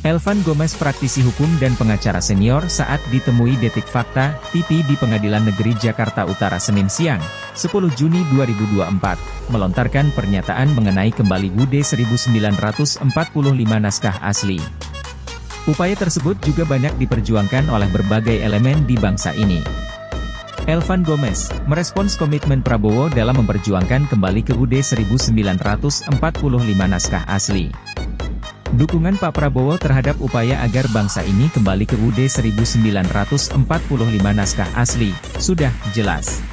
Elvan Gomez, praktisi hukum dan pengacara senior, saat ditemui Detik Fakta TV di Pengadilan Negeri Jakarta Utara Senin siang, 10 Juni 2024, melontarkan pernyataan mengenai kembali UUD 1945 naskah asli. Upaya tersebut juga banyak diperjuangkan oleh berbagai elemen di bangsa ini. Elvan Gomez merespons komitmen Prabowo dalam memperjuangkan kembali ke UUD 1945 naskah asli. Dukungan Pak Prabowo terhadap upaya agar bangsa ini kembali ke UUD 1945 naskah asli, sudah jelas.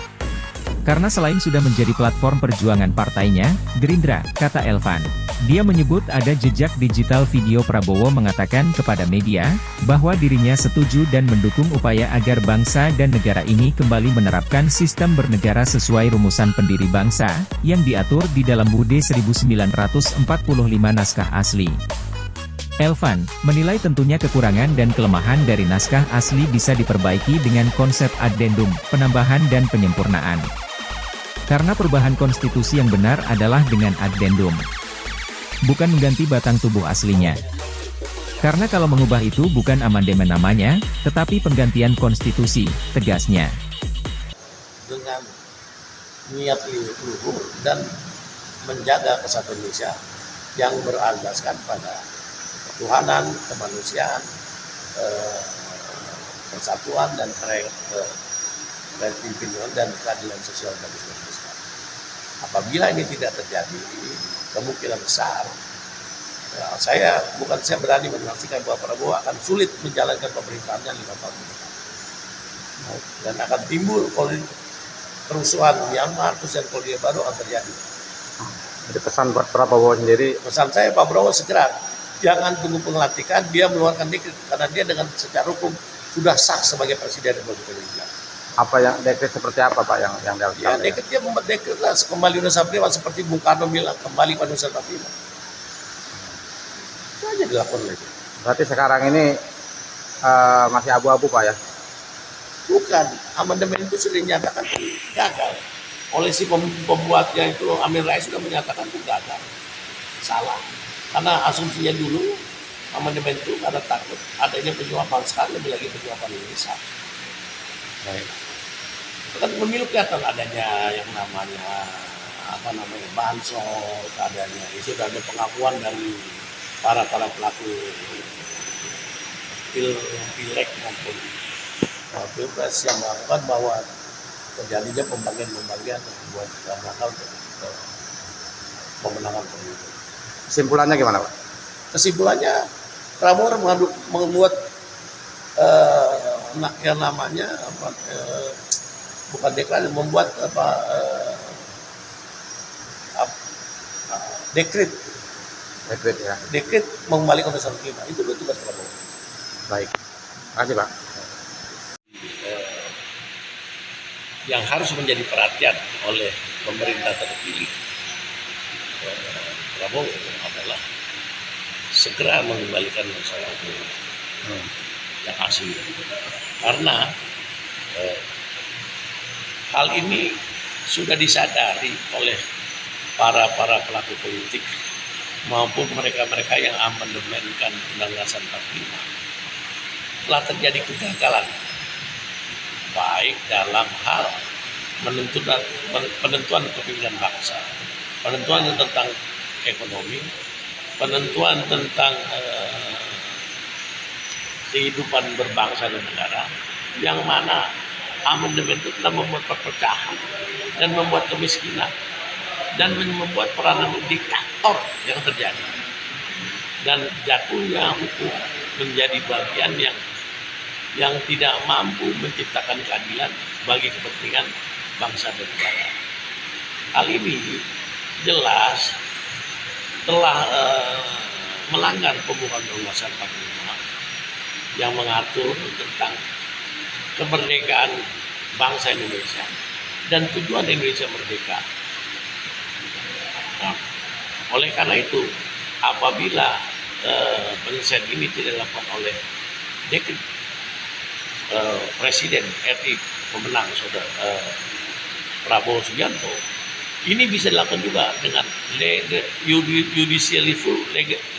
Karena selain sudah menjadi platform perjuangan partainya, Gerindra, kata Elvan, dia menyebut ada jejak digital video Prabowo mengatakan kepada media, bahwa dirinya setuju dan mendukung upaya agar bangsa dan negara ini kembali menerapkan sistem bernegara sesuai rumusan pendiri bangsa, yang diatur di dalam UUD 1945 naskah asli. Elvan menilai tentunya kekurangan dan kelemahan dari naskah asli bisa diperbaiki dengan konsep addendum, penambahan dan penyempurnaan. Karena perubahan konstitusi yang benar adalah dengan addendum, bukan mengganti batang tubuh aslinya. Karena kalau mengubah itu bukan amandemen namanya, tetapi penggantian konstitusi, tegasnya. Dengan niat luhur dan menjaga kesatuan Indonesia yang berlandaskan pada ketuhanan, kemanusiaan, persatuan dan pimpinan dan keadilan sosial bagi seluruh Indonesia. Apabila ini tidak terjadi, kemungkinan besar, saya berani memastikan bahwa Prabowo akan sulit menjalankan pemerintahannya 5 tahun ke depan. Dan akan timbul kerusuhan Myanmar, dan Korea baru akan terjadi. Jadi pesan buat Prabowo sendiri? Pesan saya, Pak Prabowo segera, jangan tunggu pelantikan, dia mengeluarkan dekret, karena dia dengan secara hukum sudah sah sebagai Presiden Republik Indonesia. Apa yang dekret seperti apa Pak yang dalam? Ya dekret, dia membuat dekret lah, kembali Nusa Prima seperti Bung Karno bilang, kembali pada Nusa Prima. Itu aja dilakukan oleh dia. Berarti sekarang ini masih abu-abu Pak ya? Bukan, amandemen itu sudah dinyatakan gagal. Oleh si pembuatnya itu, Amin Rais sudah menyatakan itu gagal. Salah. Karena asumsinya dulu, amandemen itu karena takut adanya penyuapan, sekali lebih lagi penyuapan Indonesia. Baik. Kan pemilu kelihatan adanya yang namanya bansos, adanya itu ada pengakuan dari para pelaku pilek maupun pilpres yang melakukan bahwa terjadinya pembagian buat nakal untuk pemenangan pemilu. Kesimpulannya gimana Pak? Kesimpulannya, Prabowo membuat yang namanya bukan deklarasi, membuat dekret ya. Dekret mengembalikan Nusa Prima. Itu tugas Prabowo. Baik, terima kasih Pak. Yang harus menjadi perhatian oleh pemerintah terpilih Prabowo adalah segera mengembalikan Nusa Prima yang asli. Karena hal ini sudah disadari oleh para pelaku politik maupun mereka yang amandemenkan Undang-Undang 45. Telah terjadi kegagalan baik dalam hal penentuan kepemimpinan bangsa, penentuan tentang ekonomi, penentuan tentang kehidupan berbangsa dan negara, yang mana amandemen itu telah membuat perpecahan dan membuat kemiskinan dan membuat peranan diktator yang terjadi, dan jatuhnya hukum menjadi bagian yang tidak mampu menciptakan keadilan bagi kepentingan bangsa dan negara. Hal ini jelas telah melanggar pembukaan Undang-Undang 45 yang mengatur tentang kemerdekaan bangsa Indonesia dan tujuan Indonesia merdeka. Nah, oleh karena itu, apabila penyelesaian ini tidak dilakukan oleh dekret Presiden RI pemenang Saudara Prabowo Subianto, ini bisa dilakukan juga dengan judicial review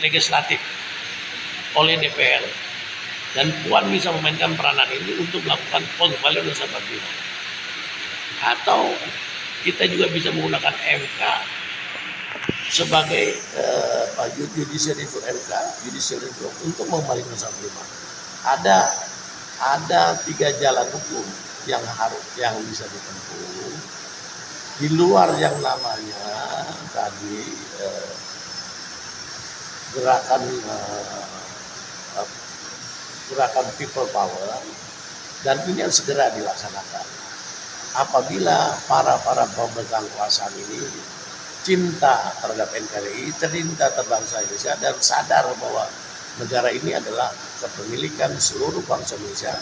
legislatif oleh DPR. Dan Puan bisa memainkan peranan ini untuk melakukan false value dan sabab guna. Atau kita juga bisa menggunakan MK sebagai judicial review MK, judicial review untuk memalingkan sabab guna. Ada 3 jalan hukum yang bisa ditempuh di luar yang namanya tadi gerakan people power, dan ini harus segera dilaksanakan. Apabila para pemegang kekuasaan ini cinta terhadap NKRI, cinta terbangsa Indonesia, dan sadar bahwa negara ini adalah kepemilikan seluruh bangsa Indonesia,